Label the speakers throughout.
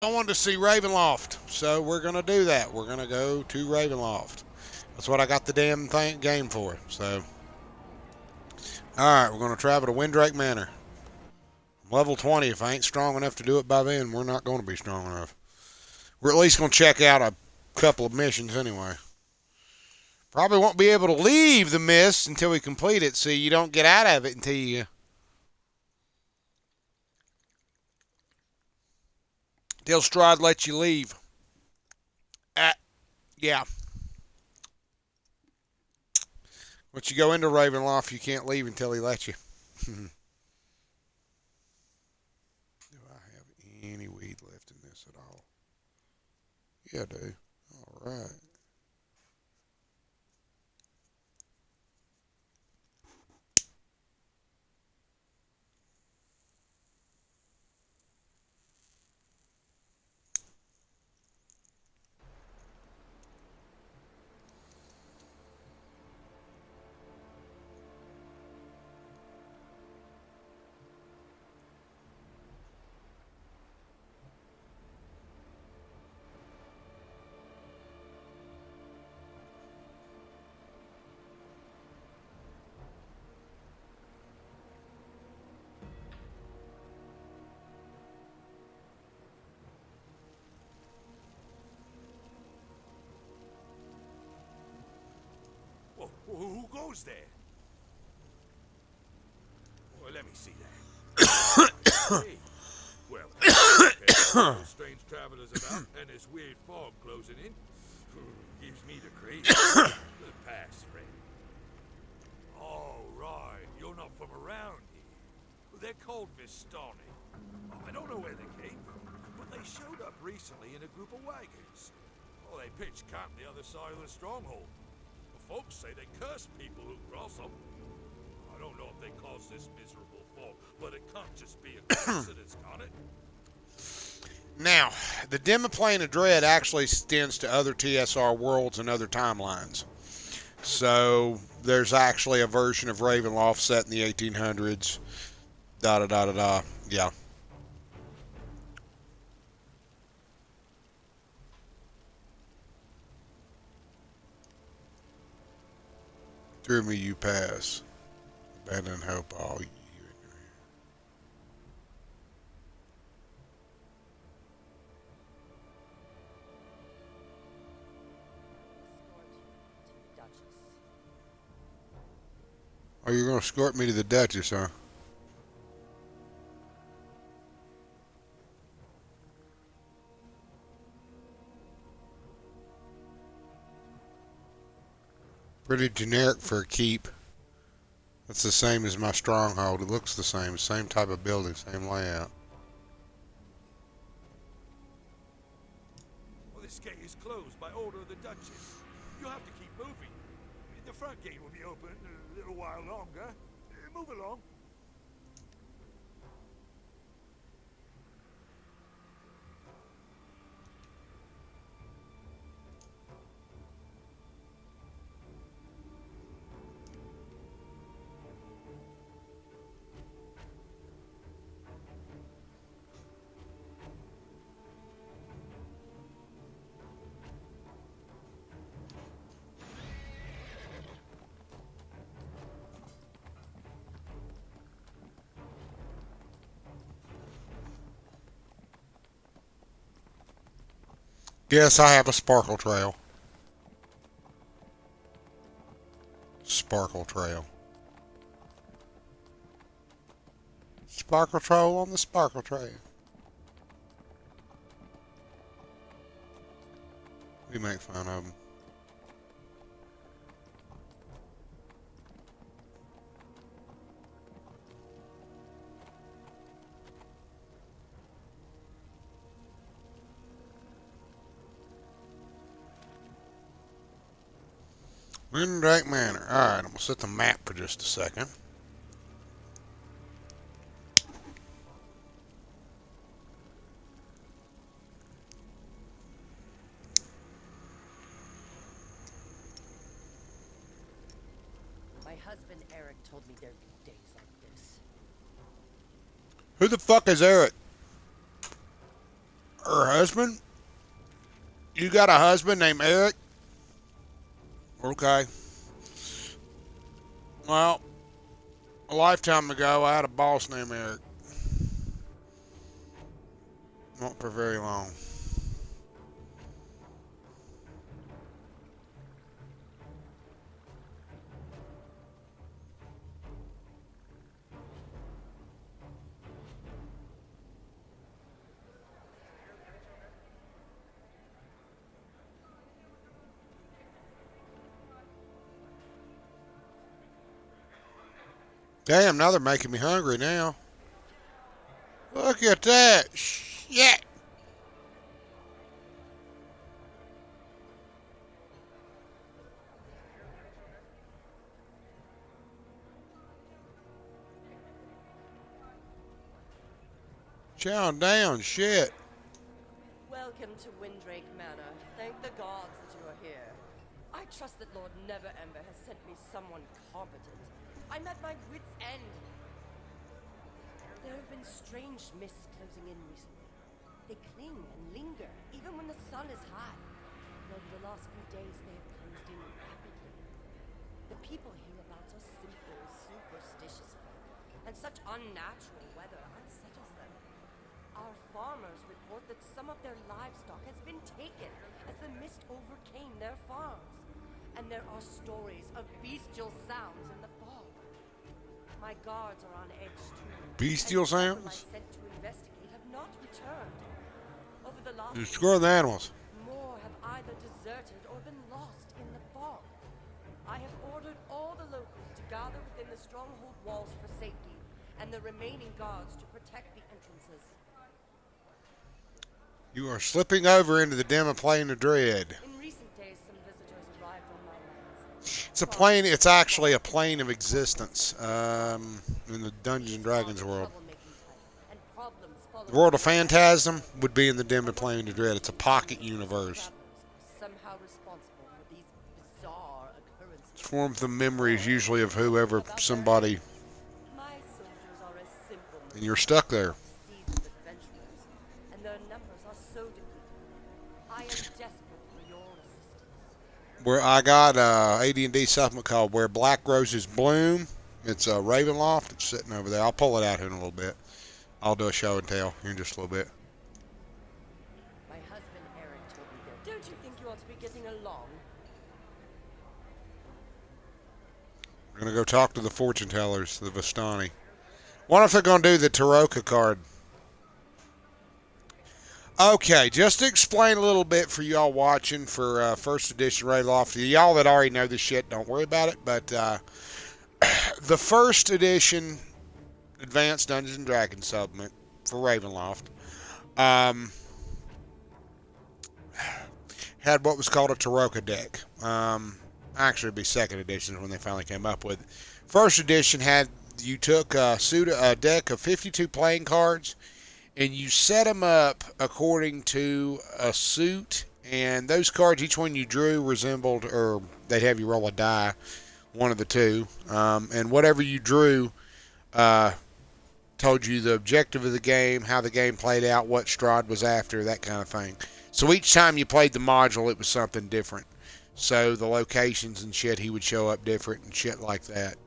Speaker 1: I wanted to see Ravenloft, so we're gonna do that. We're gonna go to Ravenloft. That's what I got the damn game for. So, all right, we're gonna travel to Windrake Manor. Level 20. If I ain't strong enough to do it by then, we're not gonna be strong enough. We're at least gonna check out a couple of missions anyway. Probably won't be able to leave the mist until we complete it. See, you don't get out of it until you. Stride lets you leave. Yeah. Once you go into Ravenloft, you can't leave until he lets you. Do I have any weed left in this at all? Yeah, I do. All right.
Speaker 2: Well, who goes there? Well, let me see that. Hey. Well, okay. Strange travelers about, and this weird fog closing in. Gives me the creeps. Good pass, friend. All right, you're not from around here. They're called Vistani. I don't know where they came from, but they showed up recently in a group of wagons. Well, they pitched camp the other side of the stronghold. The folks say they curse people who cross them. I don't know if they cause this miserable fog, but it can't just be a coincidence, can it?
Speaker 1: Now, the Demiplane of Dread actually extends to other TSR worlds and other timelines. So there's actually a version of Ravenloft set in the 1800s. Da da da da da. Yeah. Through me you pass. Abandon hope all you. Oh, you're going to escort me to the Duchess, huh? Pretty generic for a keep. That's the same as my stronghold. It looks the same type of building, same layout.
Speaker 2: Well, this gate is closed by order of the Duchess. You'll have to keep moving. The front gate will be open a little while longer. Move along.
Speaker 1: Yes, I have a sparkle trail. Sparkle trail. Sparkle trail on the sparkle trail. We make fun of them. Windrake Manor. Alright, I'm going to set the map for just a second.
Speaker 3: My husband Eric told me there'd be days like this.
Speaker 1: Who the fuck is Eric? Her husband? You got a husband named Eric? Okay. Well, a lifetime ago, I had a boss named Eric. Not for very long. Damn, now they're making me hungry now. Look at that. Shit. Chowing down. Shit.
Speaker 3: Welcome to Windrake Manor. Thank the gods that you are here. I trust that Lord Neverember has sent me someone competent. I'm at my wit's end. There have been strange mists closing in recently. They cling and linger, even when the sun is high. And over the last few days, they have closed in rapidly. The people hereabouts are simple, superstitious folk, and such unnatural weather unsettles them. Our farmers report that some of their livestock has been taken as the mist overcame their farms. And there are stories of bestial sounds in the fog. My guards are on edge too.
Speaker 1: Bestial sounds?
Speaker 3: I sent to investigate have not returned. Over the last
Speaker 1: Destroy the animals.
Speaker 3: more have either deserted or been lost in the fog. I have ordered all the locals to gather within the stronghold walls for safety, and the remaining guards to protect the entrances.
Speaker 1: You are slipping over into the dim plane of dread.
Speaker 3: In recent days, some visitors arrived on my lands.
Speaker 1: It's a plane. It's actually a plane of existence in the Dungeons and Dragons world. The world of Phantasm would be in the dim plane of dread. It's a pocket universe.
Speaker 3: Somehow responsible for these bizarre occurrences.
Speaker 1: It's formed from memories, usually of whoever somebody,
Speaker 3: My soldiers are as simple
Speaker 1: and you're stuck there.
Speaker 3: seasoned adventurers, and their numbers are so depleted. I am desperate for your assistance.
Speaker 1: Where I got a AD&D supplement called "Where Black Roses Bloom." It's a Ravenloft. It's sitting over there. I'll pull it out here in a little bit. I'll do a show and tell here in just a little bit.
Speaker 3: My husband Eric told me that. Don't you think you ought to be getting along?
Speaker 1: We're gonna go talk to the fortune tellers, the Vistani. Wonder if they're gonna do the Taroka card. Okay, just to explain a little bit for y'all watching for first edition Ravenloft. Y'all that already know this shit, don't worry about it. But the first edition Advanced Dungeons and Dragons supplement for Ravenloft had what was called a Taroka deck. Actually, it'd be second edition when they finally came up with it. First edition had, you took a deck of 52 playing cards and you set them up according to a suit, and those cards, each one you drew resembled, or they'd have you roll a die, one of the two, and whatever you drew told you the objective of the game, how the game played out, what Strahd was after, that kind of thing. So each time you played the module, it was something different. So the locations and shit, he would show up different and shit like that.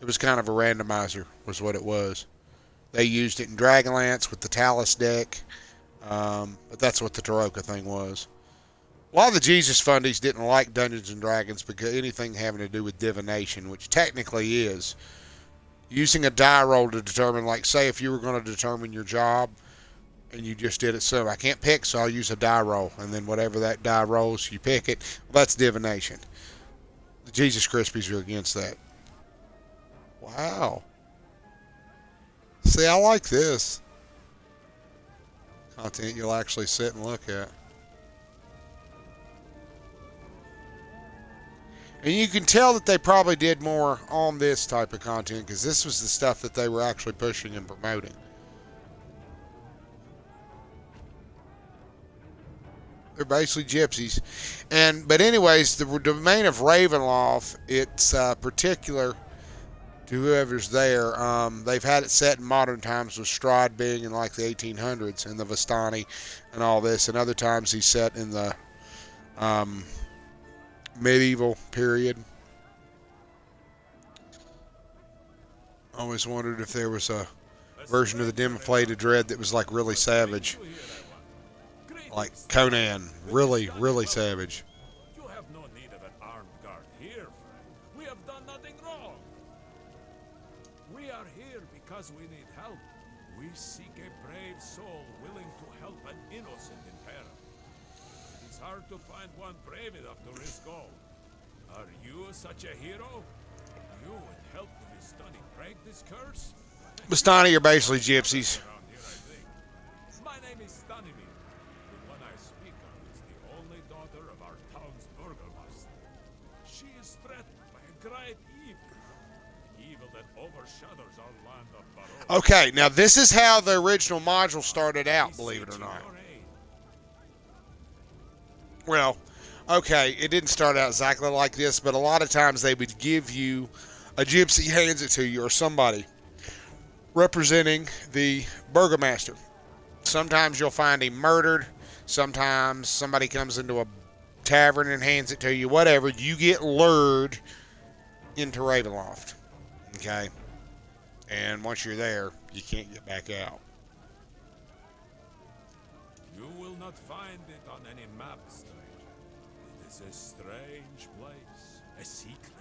Speaker 1: It was kind of a randomizer, was what it was. They used it in Dragonlance with the Talus deck, but that's what the Taroka thing was. A lot of the Jesus Fundies didn't like Dungeons and Dragons because anything having to do with divination, which technically is using a die roll to determine, like, say if you were going to determine your job and you just did it, so I can't pick, so I'll use a die roll, and then whatever that die rolls, you pick it. Well, that's divination. The Jesus Krispies are against that. Wow. See, I like this content you'll actually sit and look at. And you can tell that they probably did more on this type of content because this was the stuff that they were actually pushing and promoting. They're basically gypsies. But anyways, the domain of Ravenloft, its particular to whoever's there. They've had it set in modern times, with Strahd being in like the 1800s and the Vistani and all this, and other times he's set in the medieval period. Always wondered if there was a version of the Dim Plate of Dread that was like really savage, like Conan, really, really savage.
Speaker 2: You have no need of an armed guard here, friend. We have done nothing wrong. We are here because we need help. We seek a brave soul willing to help an innocent impera. It's hard to find one brave enough to risk all. Are you such a hero? You would help the Vistani break this curse?
Speaker 1: Vistani are basically gypsies.
Speaker 2: Around here, I think. My name is Stanimir. The one I speak of is the only daughter of our town's burgomaster. She is threatened by a great evil that overshadows our land of Barovia.
Speaker 1: Okay, now this is how the original module started out, believe it or not. Well, okay, it didn't start out exactly like this, but a lot of times they would give you, a gypsy hands it to you, or somebody representing the burgomaster. Sometimes you'll find him murdered. Sometimes somebody comes into a tavern and hands it to you. Whatever. You get lured into Ravenloft. Okay? And once you're there, you can't get back out.
Speaker 2: You will not find it on any map, stranger. It is a strange place, a secret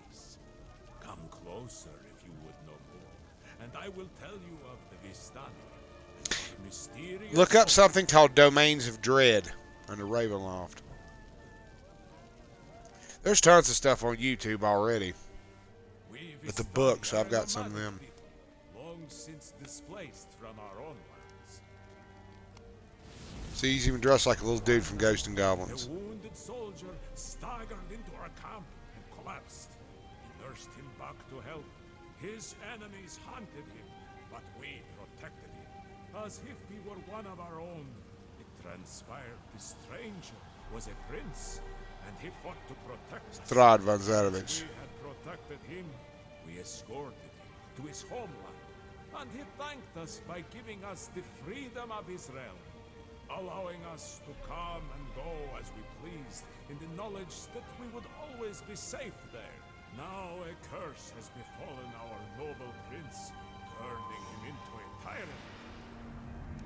Speaker 2: place. Come closer if you would know more, and I will tell you of the Vistani. A mysterious
Speaker 1: Look up something called Domains of Dread under Ravenloft. There's tons of stuff on YouTube already. But the books, I've got some of them.
Speaker 2: Long since displaced from our own lands.
Speaker 1: See, he's even dressed like a little dude from Ghosts and
Speaker 2: The
Speaker 1: Goblins.
Speaker 2: wounded soldier staggered into our camp and collapsed. We nursed him back to health. His enemies hunted him, but we protected him, as if he were one of our own. It transpired the stranger was a prince, and he fought to protect us.
Speaker 1: Strahd von Zarovich.
Speaker 2: We had protected him. We escorted him to his homeland, and he thanked us by giving us the freedom of Israel, allowing us to come and go as we pleased, in the knowledge that we would always be safe there. Now a curse has befallen our noble prince, turning him into a tyrant.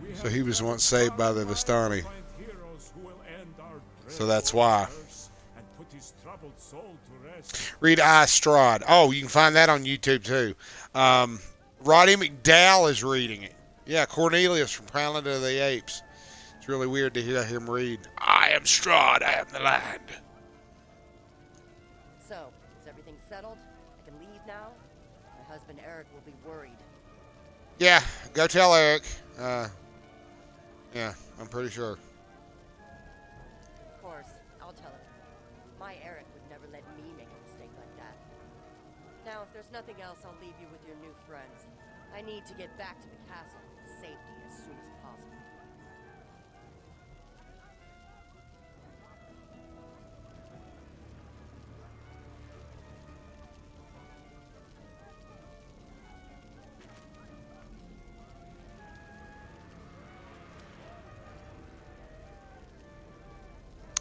Speaker 2: We
Speaker 1: So
Speaker 2: have
Speaker 1: he was
Speaker 2: traveled
Speaker 1: once saved by the
Speaker 2: far
Speaker 1: Vistani.
Speaker 2: to find heroes who will end our
Speaker 1: So that's why.
Speaker 2: curse and put his troubled soul to rest.
Speaker 1: Read I, Strahd. Oh, you can find that on YouTube too. Roddy McDowell is reading it. Yeah, Cornelius from Planet of the Apes. It's really weird to hear him read, I am Strahd, I am the land.
Speaker 3: So, is everything settled? I can leave now? My husband Eric will be worried.
Speaker 1: Yeah, go tell Eric. Yeah, I'm pretty sure.
Speaker 3: Of course, I'll tell him. My Eric would never let me make a mistake like that. Now, if there's nothing else, I'll leave you with your new friends. I need to get back to the castle with safety as soon as possible.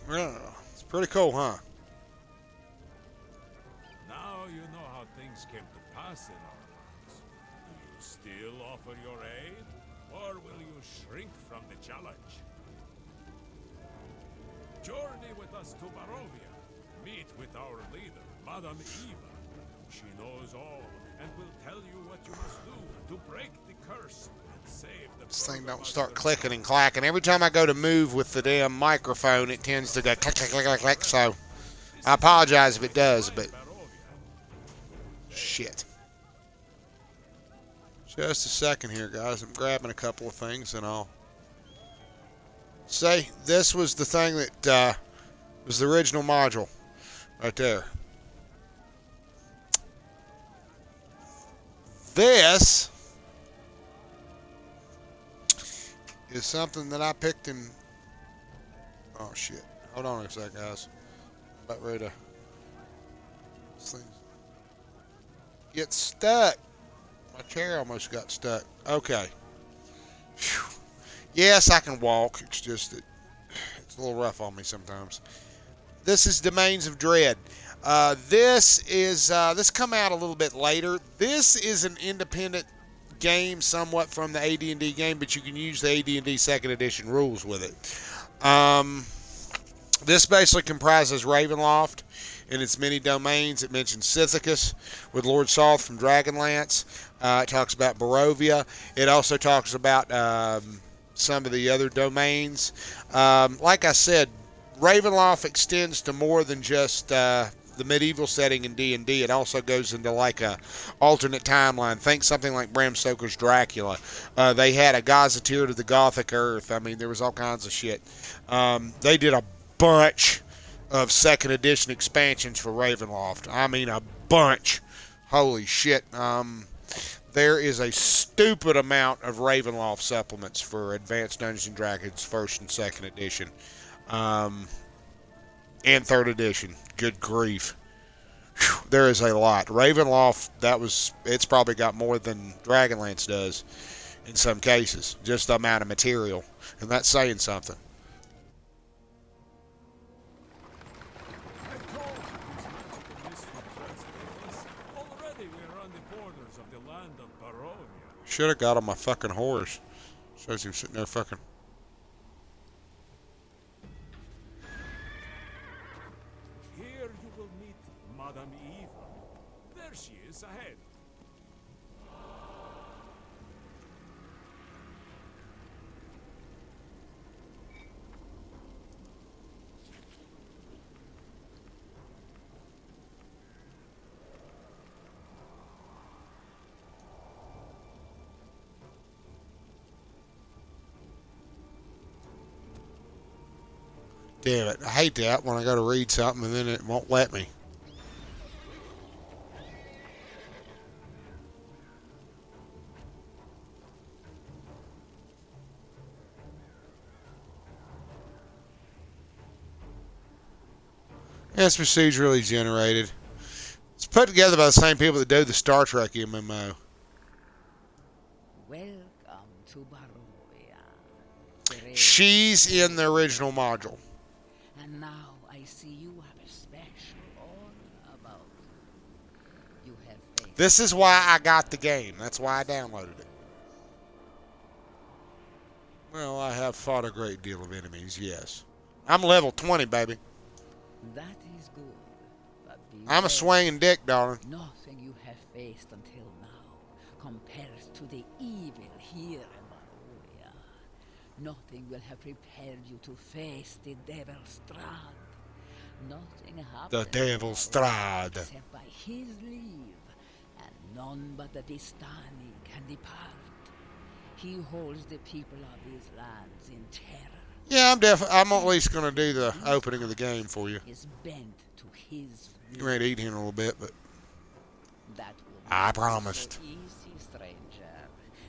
Speaker 1: Yeah, it's pretty cool, huh?
Speaker 2: Now you know how things came to pass in our lives. Do you still offer your aid, or will you shrink from the challenge? Journey with us to Barovia. Meet with our leader, Madame Eva. She knows all and will tell you what you must do to break the curse and save the
Speaker 1: This thing don't
Speaker 2: Burgomaster's
Speaker 1: start clicking and clacking. Every time I go to move with the damn microphone, it tends to go click, click, click, click, click. So I apologize if it does, but shit. Just a second here, guys. I'm grabbing a couple of things and I'll say this was the thing that was the original module right there. This is something that I picked in. Oh shit! Hold on a sec, guys. I'm about ready to. This thing's get stuck. My chair almost got stuck. Okay. Phew. Yes, I can walk. It's just that it's a little rough on me sometimes. This is Domains of Dread. This come out a little bit later. This is an independent game, somewhat from the AD&D game, but you can use the AD&D Second Edition rules with it. This basically comprises Ravenloft and its many domains. It mentions Sithicus with Lord Soth from Dragonlance. It talks about Barovia. It also talks about some of the other domains. Like I said, Ravenloft extends to more than just the medieval setting in D&D. It also goes into like a alternate timeline. Think something like Bram Stoker's Dracula. They had a gazetteer to the Gothic Earth. I mean, there was all kinds of shit. They did a bunch of second edition expansions for Ravenloft. I mean, a bunch. Holy shit. There is a stupid amount of Ravenloft supplements for Advanced Dungeons and Dragons first and second edition. And third edition. Good grief. Whew, there is a lot. Ravenloft, it's probably got more than Dragonlance does in some cases. Just the amount of material. And that's saying something. Should have got on my fucking horse. Shows him sitting there fucking.
Speaker 2: Here you will meet Madame Eva. There she is ahead.
Speaker 1: Damn it. I hate that when I go to read something and then it won't let me. It's procedurally generated. It's put together by the same people that do the Star Trek MMO.
Speaker 4: Welcome to Barovia.
Speaker 1: She's in the original module.
Speaker 4: And now I see you have a special aura about you. You have faith.
Speaker 1: This is why I got the game. That's why I downloaded it. Well, I have fought a great deal of enemies, yes. I'm level 20, baby.
Speaker 4: That is good. But
Speaker 1: I'm a swinging dick, darling.
Speaker 4: nothing you have faced until now compares to the evil here in Barovia. Nothing will have prepared you to face the Devil's Strahd. Nothing happens
Speaker 1: The Devil's
Speaker 4: in Barovia
Speaker 1: Strahd.
Speaker 4: except by his leave, and none but the Vistani can depart. He holds the people of these lands in terror.
Speaker 1: Yeah, I'm at least going to do the opening of the game for you.
Speaker 4: Is bent to his will.
Speaker 1: You ready to eat here in a little bit, but
Speaker 4: That will
Speaker 1: I
Speaker 4: not be
Speaker 1: promised.
Speaker 4: So easy, stranger.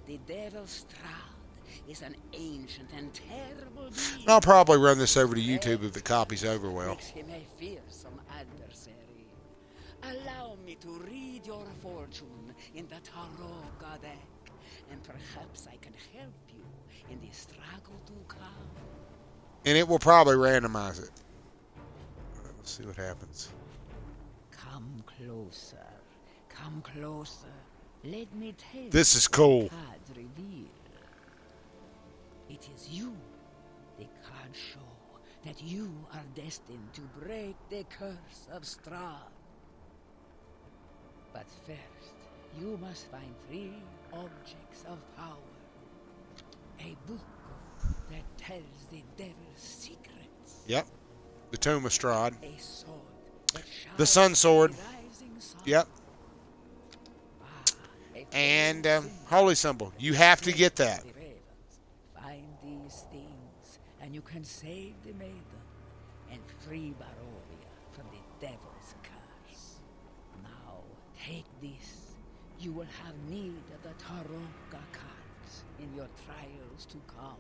Speaker 4: The Devil's Strahd is an ancient and terrible being.
Speaker 1: I'll probably run this over to YouTube if it copies over well.
Speaker 4: Makes him a fearsome adversary. Allow me to read your fortune in the Tarot deck, and perhaps I can help you in the struggle to come.
Speaker 1: And it will probably randomize it. Let's see what happens.
Speaker 4: Come closer. Come closer. Let me tell
Speaker 1: This
Speaker 4: you
Speaker 1: is
Speaker 4: what
Speaker 1: cool.
Speaker 4: the cards reveal. It is you. The cards show that you are destined to break the curse of Strahd. But first, you must find 3 objects of power. A book that tells the devil's secrets.
Speaker 1: Yep. The Tomb of Strahd.
Speaker 4: A sword that shines
Speaker 1: The Sun Sword.
Speaker 4: the rising sun.
Speaker 1: Yep.
Speaker 4: A
Speaker 1: And
Speaker 4: symbol
Speaker 1: Holy Symbol. You have to get that.
Speaker 4: the ravens. Find these things, and you can save the maiden and free Barovia from the devil's curse. Now, take this. You will have need of the Taroka cards in your trials to come.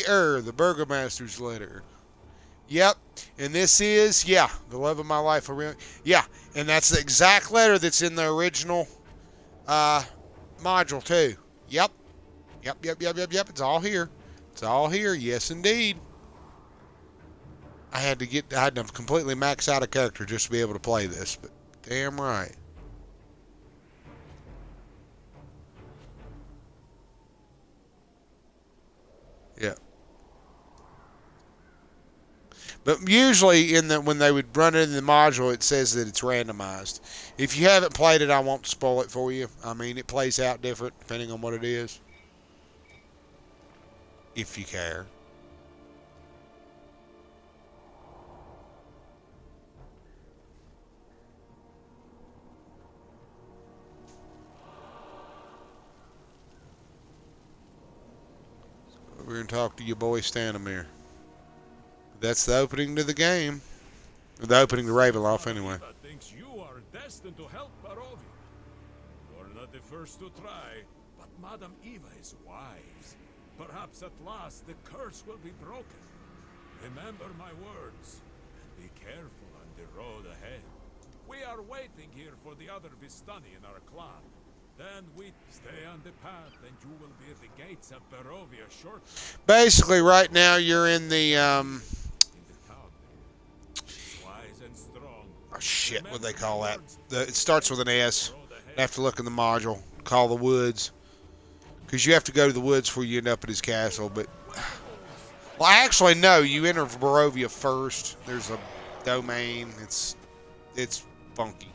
Speaker 1: the Burgomaster's letter. Yep, and this is, yeah, the love of my life. Yeah, and that's the exact letter that's in the original module too. Yep, yep. It's all here. It's all here. Yes, indeed. I had to completely max out a character just to be able to play this, but damn right. Yeah. But usually when they would run it in the module, it says that it's randomized. If you haven't played it, I won't spoil it for you. I mean, it plays out different depending on what it is. If you care. We're going to talk to your boy Stanimir. That's the opening to the game. The opening to Ravenloft, anyway.
Speaker 2: Thinks you are destined to help Barovia. You're not the first to try, but Madame Eva is wise. Perhaps at last the curse will be broken. Remember my words, and be careful on the road ahead. We are waiting here for the other Vistani in our clan. Then we stay on the path, and you will be at the gates of Barovia shortly.
Speaker 1: Basically, right now you're in the
Speaker 2: In the town there. She's wise and strong.
Speaker 1: oh shit, what do they call that? It starts with an S. You have to look in the module. Call the woods, because you have to go to the woods before you end up at his castle. But well, actually, no. You enter Barovia first. There's a domain. It's funky.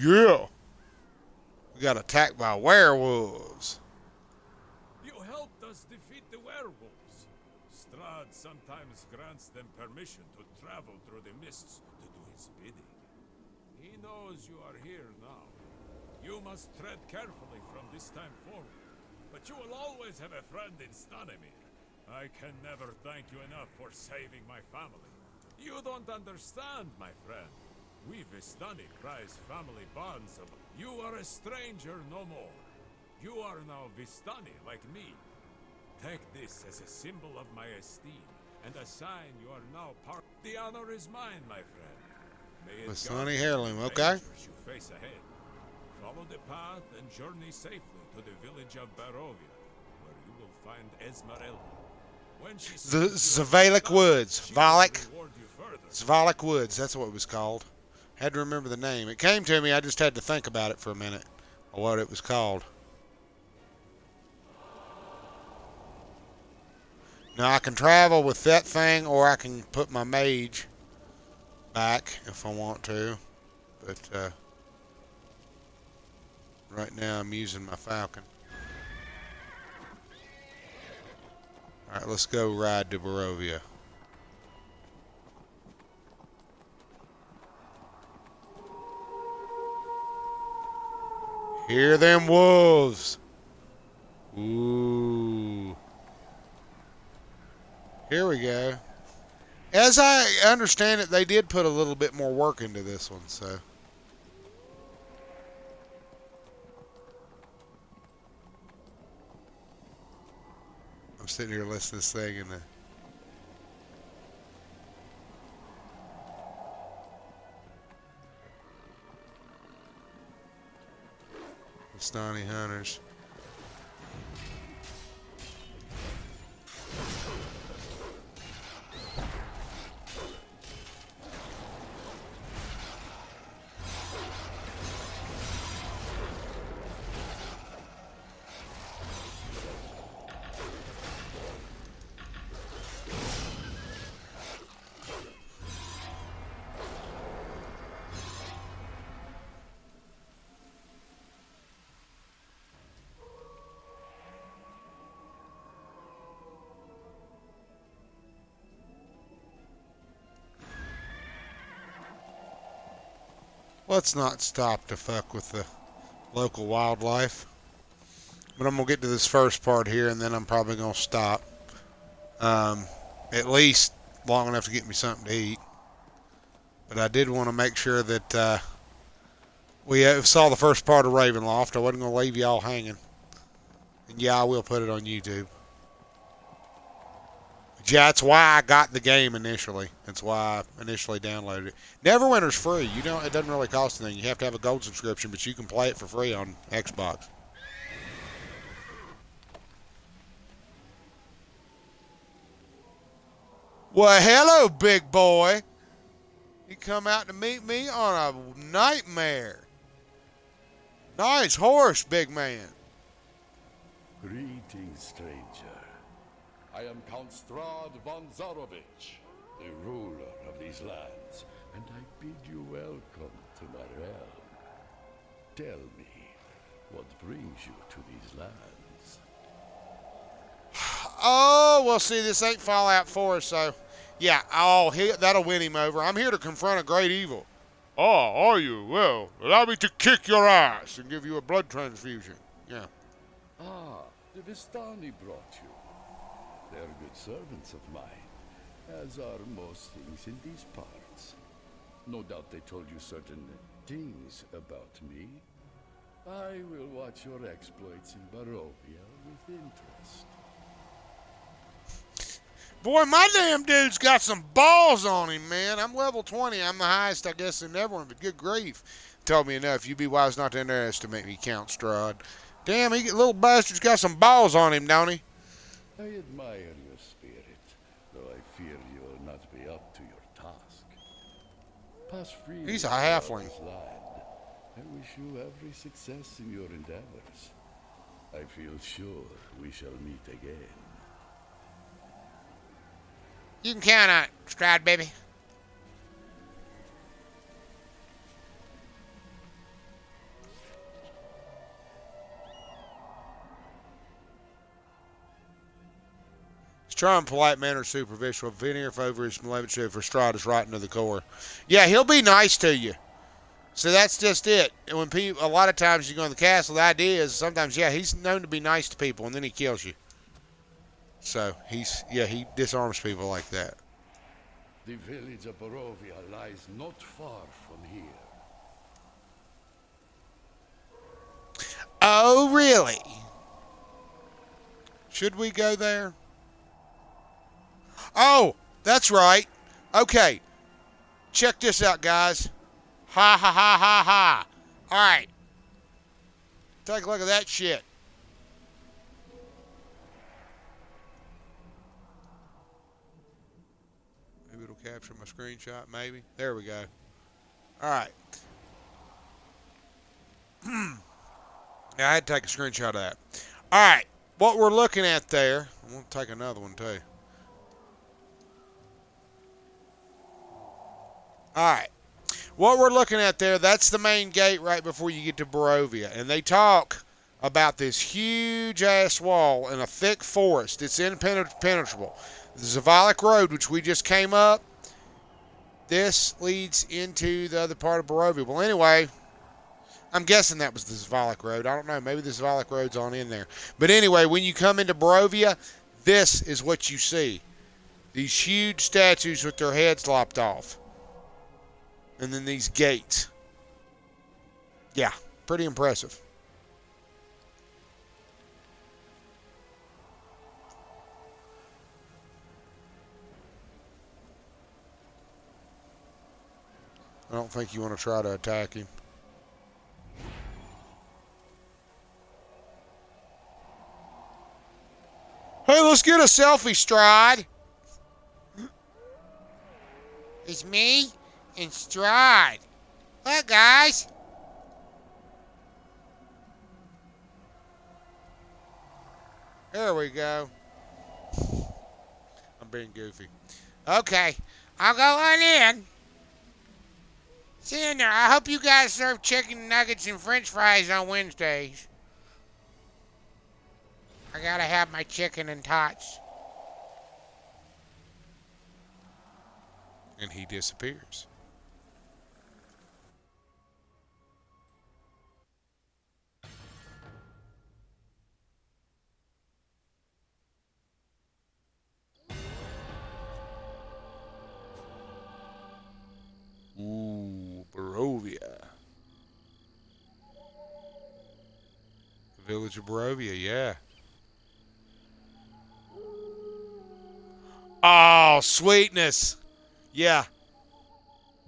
Speaker 1: Yeah. We got attacked by werewolves.
Speaker 2: You helped us defeat the werewolves. Strahd sometimes grants them permission to travel through the mists to do his bidding. He knows you are here now. You must tread carefully from this time forward. But you will always have a friend in Stanimir. I can never thank you enough for saving my family. You don't understand, my friend. We Vistani prize family bonds. You are a stranger no more. You are now Vistani like me. Take this as a symbol of my esteem, and a sign you are now part. The honor is mine, my friend. May it
Speaker 1: Vistani
Speaker 2: guide
Speaker 1: heirloom,
Speaker 2: the
Speaker 1: okay.
Speaker 2: dangers you face ahead. Follow the path and journey safely to the village of Barovia, where you will find Esmeralda. When she
Speaker 1: The
Speaker 2: sees you
Speaker 1: Zavalic Woods.
Speaker 2: she will
Speaker 1: Valak.
Speaker 2: reward you further.
Speaker 1: Zavalic Woods. That's what it was called. Had to remember the name. It came to me. I just had to think about it for a minute. Or what it was called. Now I can travel with that thing, or I can put my mage back if I want to. But right now I'm using my falcon. Alright, let's go ride to Barovia. Hear them wolves. Ooh. Here we go. As I understand it, they did put a little bit more work into this one, so. I'm sitting here listening to this thing and the Stony Hunters. Let's not stop to fuck with the local wildlife. But I'm going to get to this first part here, and then I'm probably going to stop. At least long enough to get me something to eat. But I did want to make sure that we saw the first part of Ravenloft. I wasn't going to leave y'all hanging. And yeah, I will put it on YouTube. But yeah, that's why I got the game initially. That's why I initially downloaded it. Neverwinter's free. You don't. It doesn't really cost anything. You have to have a gold subscription, but you can play it for free on Xbox. Well, hello, big boy. You come out to meet me on a nightmare. Nice horse, big man.
Speaker 5: Greetings, stranger. I am Count Strahd von Zarovich, the ruler of these lands, and I bid you welcome to my realm. Tell me, what brings you to these lands?
Speaker 1: Oh, well, see, this ain't Fallout 4, so... Yeah, that'll win him over. I'm here to confront a great evil. Oh, are you? Well, allow me to kick your ass and give you a blood transfusion. Yeah.
Speaker 5: Ah, the Vistani brought you. They're good servants of mine, as are most things in these parts. No doubt they told you certain things about me. I will watch your exploits in Barovia with interest.
Speaker 1: Boy, my damn dude's got some balls on him, man. I'm level 20. I'm the highest, I guess, in everyone, but good grief. Told me enough. You be wise not to underestimate me, Count Strahd. Damn, little bastard's got some balls on him, don't he?
Speaker 5: I admire your spirit, though I fear you will not be up to your task. Pass freely.
Speaker 1: He's a halfling.
Speaker 5: This land. I wish you every success in your endeavors. I feel sure we shall meet again.
Speaker 1: You can count on it, Strahd, baby. He's trying polite manner superficial. Veneer over his malevolent show for Strahd is right into the core. Yeah, he'll be nice to you. So that's just it. And when people, a lot of times you go in the castle, the idea is sometimes, yeah, he's known to be nice to people, and then he kills you. So he disarms people like that.
Speaker 5: The village of Barovia lies not far from here.
Speaker 1: Oh, really? Should we go there? Oh, that's right. Okay. Check this out, guys. Ha ha ha ha ha. All right. Take a look at that shit. Maybe it'll capture my screenshot, maybe. There we go. All right. Yeah, I had to take a screenshot of that. All right. What we're looking at there, I'm going to take another one too. All right. What we're looking at there, that's the main gate right before you get to Barovia. And they talk about this huge-ass wall in a thick forest. It's impenetrable. The Zavalik Road, which we just came up, this leads into the other part of Barovia. Well, anyway, I'm guessing that was the Zavalik Road. I don't know. Maybe the Zavalik Road's on in there. But anyway, when you come into Barovia, this is what you see. These huge statues with their heads lopped off. And then these gates. Yeah, pretty impressive. I don't think you want to try to attack him. Hey, let's get a selfie, Strahd. It's me and Strahd. Look, guys. There we go. I'm being goofy. Okay, I'll go on in. See you in there. I hope you guys serve chicken nuggets and french fries on Wednesdays. I gotta have my chicken and tots. And he disappears. village of Barovia, yeah. Oh, sweetness. Yeah.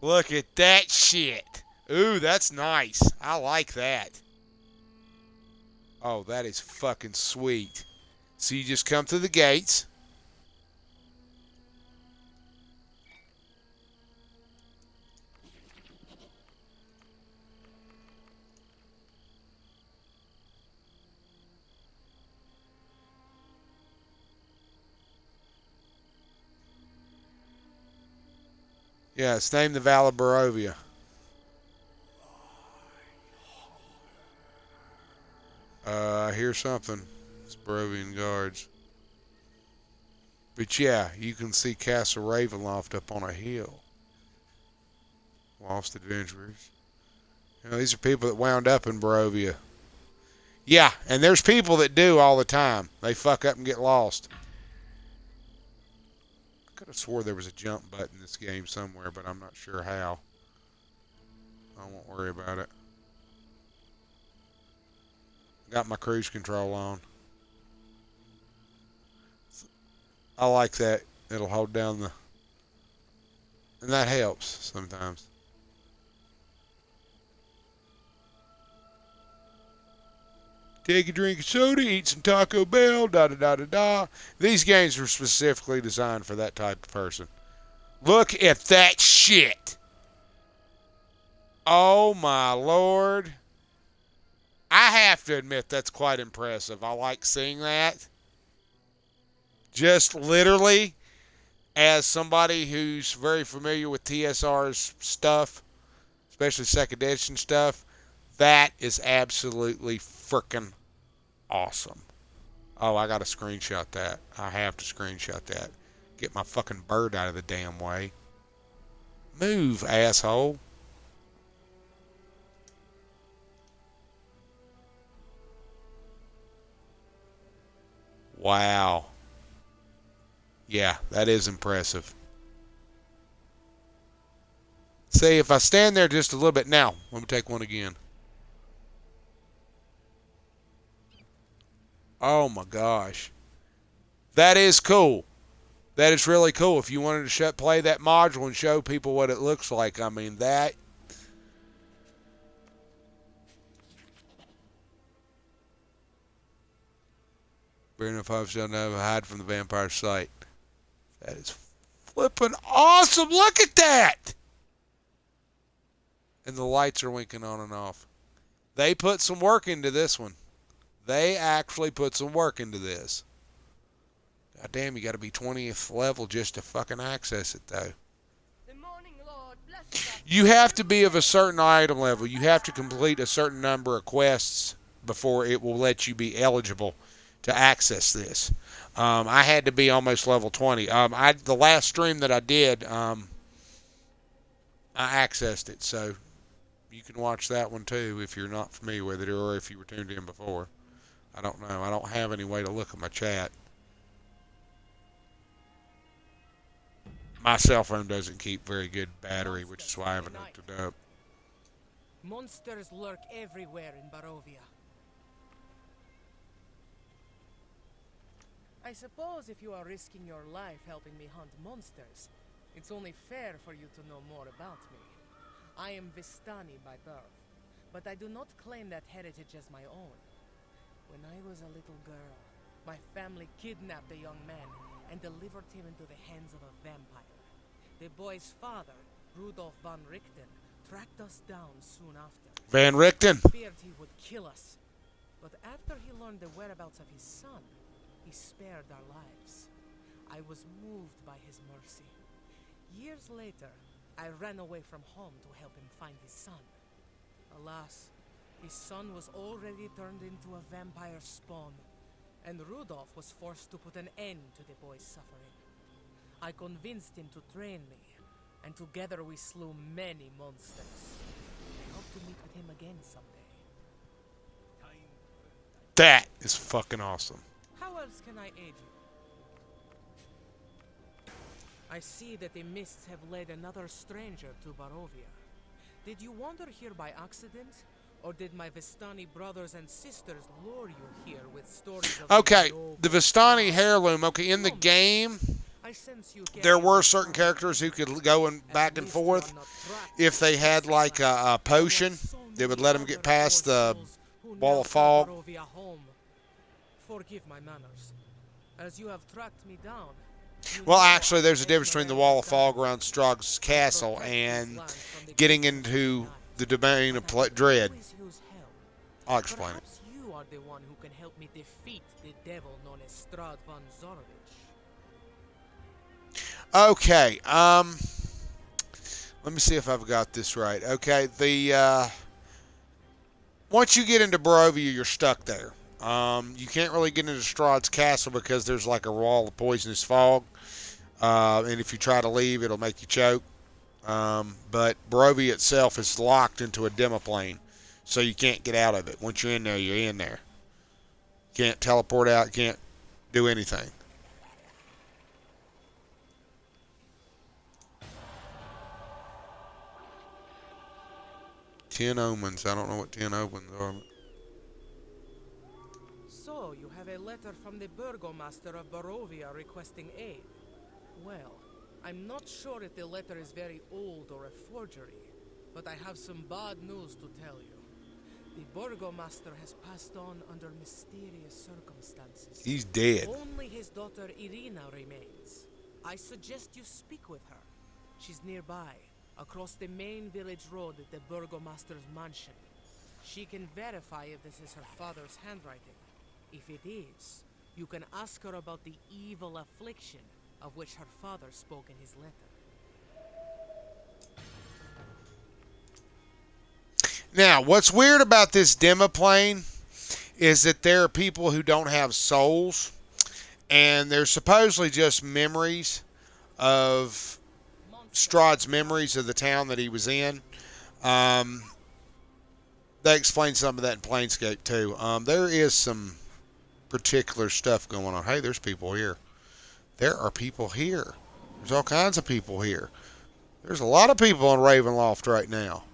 Speaker 1: Look at that shit. Ooh, that's nice. I like that. Oh, that is fucking sweet. So you just come through the gates. Yeah, it's named the Valley of Barovia. I hear something. It's Barovian guards. But yeah, you can see Castle Ravenloft up on a hill. Lost adventurers. You know, these are people that wound up in Barovia. Yeah, and there's people that do all the time. They fuck up and get lost. I could have swore there was a jump button in this game somewhere, but I'm not sure how. I won't worry about it. Got my cruise control on. I like that. It'll hold down the... And that helps sometimes. Take a drink of soda, eat some Taco Bell, da-da-da-da-da. These games were specifically designed for that type of person. Look at that shit. Oh, my Lord. I have to admit, that's quite impressive. I like seeing that. Just literally, as somebody who's very familiar with TSR's stuff, especially second edition stuff, that is absolutely freaking awesome. Oh, I gotta screenshot that. I have to screenshot that. Get my fucking bird out of the damn way. Move, asshole. Wow. Yeah, that is impressive. See, if I stand there just a little bit now, let me take one again. Oh my gosh. That is cool. That is really cool. If you wanted to play that module and show people what it looks like, I mean, that... Burn a 5-star never hide from the vampire sight. That is flipping awesome. Look at that. And the lights are winking on and off. They put some work into this one. They actually put some work into this. God damn, you got to be 20th level just to fucking access it, though.
Speaker 3: The morning Lord bless
Speaker 1: You have to be of a certain item level. You have to complete a certain number of quests before it will let you be eligible to access this. I had to be almost level 20. The last stream that I did, I accessed it, so you can watch that one too if you're not familiar with it or if you were tuned in before. I don't know. I don't have any way to look at my chat. My cell phone doesn't keep very good battery, which is why I haven't hooked it up.
Speaker 6: Monsters lurk everywhere in Barovia. I suppose if you are risking your life helping me hunt monsters, it's only fair for you to know more about me. I am Vistani by birth, but I do not claim that heritage as my own. When I was a little girl, my family kidnapped a young man and delivered him into the hands of a vampire. The boy's father, Rudolf von Richten, tracked us down soon after.
Speaker 1: Van Richten?
Speaker 6: He feared he would kill us, but after he learned the whereabouts of his son, he spared our lives. I was moved by his mercy. Years later, I ran away from home to help him find his son. Alas, his son was already turned into a vampire spawn, and Rudolf was forced to put an end to the boy's suffering. I convinced him to train me, and together we slew many monsters. I hope to meet with him again someday.
Speaker 1: That is fucking awesome.
Speaker 6: How else can I aid you? I see that the mists have led another stranger to Barovia. Did you wander here by accident, Or did my Vistani brothers and sisters lure you here with stories of
Speaker 1: Okay,
Speaker 6: noble
Speaker 1: the Vistani
Speaker 6: gods?
Speaker 1: heirloom. Okay, in the
Speaker 6: No,
Speaker 1: game,
Speaker 6: I sense you
Speaker 1: there
Speaker 6: carry
Speaker 1: were
Speaker 6: the
Speaker 1: certain
Speaker 6: power.
Speaker 1: characters who could go back and
Speaker 6: At least you are
Speaker 1: forth.
Speaker 6: not trapped
Speaker 1: If
Speaker 6: in
Speaker 1: they
Speaker 6: this
Speaker 1: had like
Speaker 6: land,
Speaker 1: a potion,
Speaker 6: unlike so
Speaker 1: they would
Speaker 6: many
Speaker 1: let them
Speaker 6: other
Speaker 1: get past
Speaker 6: poor
Speaker 1: the
Speaker 6: souls who
Speaker 1: wall
Speaker 6: now
Speaker 1: of
Speaker 6: call
Speaker 1: fog.
Speaker 6: Barovia home. Forgive my manners. As you have tracked me down, you
Speaker 1: Well,
Speaker 6: know
Speaker 1: actually,
Speaker 6: I
Speaker 1: there's a
Speaker 6: am
Speaker 1: difference between the
Speaker 6: Esmeralda
Speaker 1: wall of fog
Speaker 6: Davenport.
Speaker 1: around Strahd's
Speaker 6: I
Speaker 1: castle
Speaker 6: protect
Speaker 1: and
Speaker 6: this land from the
Speaker 1: getting
Speaker 6: creatures of the
Speaker 1: into
Speaker 6: night,
Speaker 1: the domain
Speaker 6: but
Speaker 1: of
Speaker 6: I will
Speaker 1: Dread.
Speaker 6: always use help.
Speaker 1: I'll explain it.
Speaker 6: Perhaps you are the one who can help me defeat the devil known as Strahd von Zarovich.
Speaker 1: Okay, let me see if I've got this right. Okay, once you get into Barovia, you're stuck there. You can't really get into Strahd's castle because there's like a wall of poisonous fog. And if you try to leave, it'll make you choke. But Barovia itself is locked into a demiplane, so you can't get out of it. Once you're in there, you're in there. Can't teleport out, can't do anything. Ten omens. I don't know what 10 omens are.
Speaker 6: So, you have a letter from the Burgomaster of Barovia requesting aid. Well, I'm not sure if the letter is very old or a forgery, but I have some bad news to tell you. The Burgomaster has passed on under mysterious circumstances.
Speaker 1: He's dead.
Speaker 6: Only his daughter Irina remains. I suggest you speak with her. She's nearby, across the main village road at the Burgomaster's mansion. She can verify if this is her father's handwriting. If it is, you can ask her about the evil affliction of which her father spoke in his letter.
Speaker 1: Now, what's weird about this demiplane is that there are people who don't have souls, and they're supposedly just memories of Strahd's memories of the town that he was in. They explain some of that in Planescape too. There is some particular stuff going on. Hey, there's people here. There are people here. There's all kinds of people here. There's a lot of people in Ravenloft right now.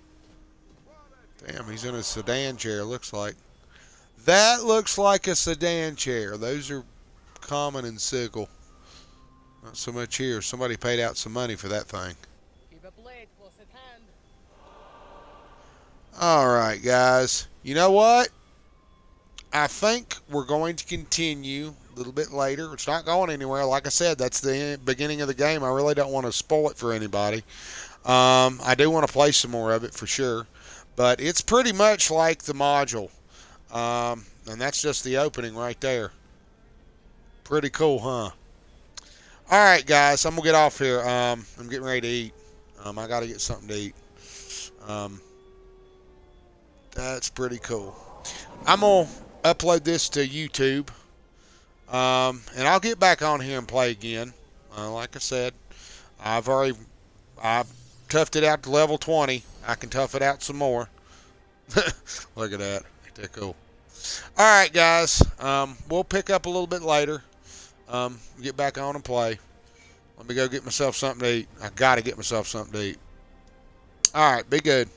Speaker 1: Damn, he's in a sedan chair, looks like. That looks like a sedan chair. Those are common in Sigil. Not so much here. Somebody paid out some money for that thing.
Speaker 6: Keep a blade close at hand.
Speaker 1: Alright, guys. You know what? I think we're going to continue a little bit later. It's not going anywhere. Like I said, that's the beginning of the game. I really don't want to spoil it for anybody. I do want to play some more of it for sure. But it's pretty much like the module. And that's just the opening right there. Pretty cool, huh? Alright, guys. I'm going to get off here. I'm getting ready to eat. I got to get something to eat. That's pretty cool. I'm going to upload this to YouTube. And I'll get back on here and play again. Like I said, I've toughed it out to level 20. I can tough it out some more. Look at that. Ain't that cool? Alright, guys. We'll pick up a little bit later. Get back on and play. Let me go get myself something to eat. I got to get myself something to eat. Alright, be good.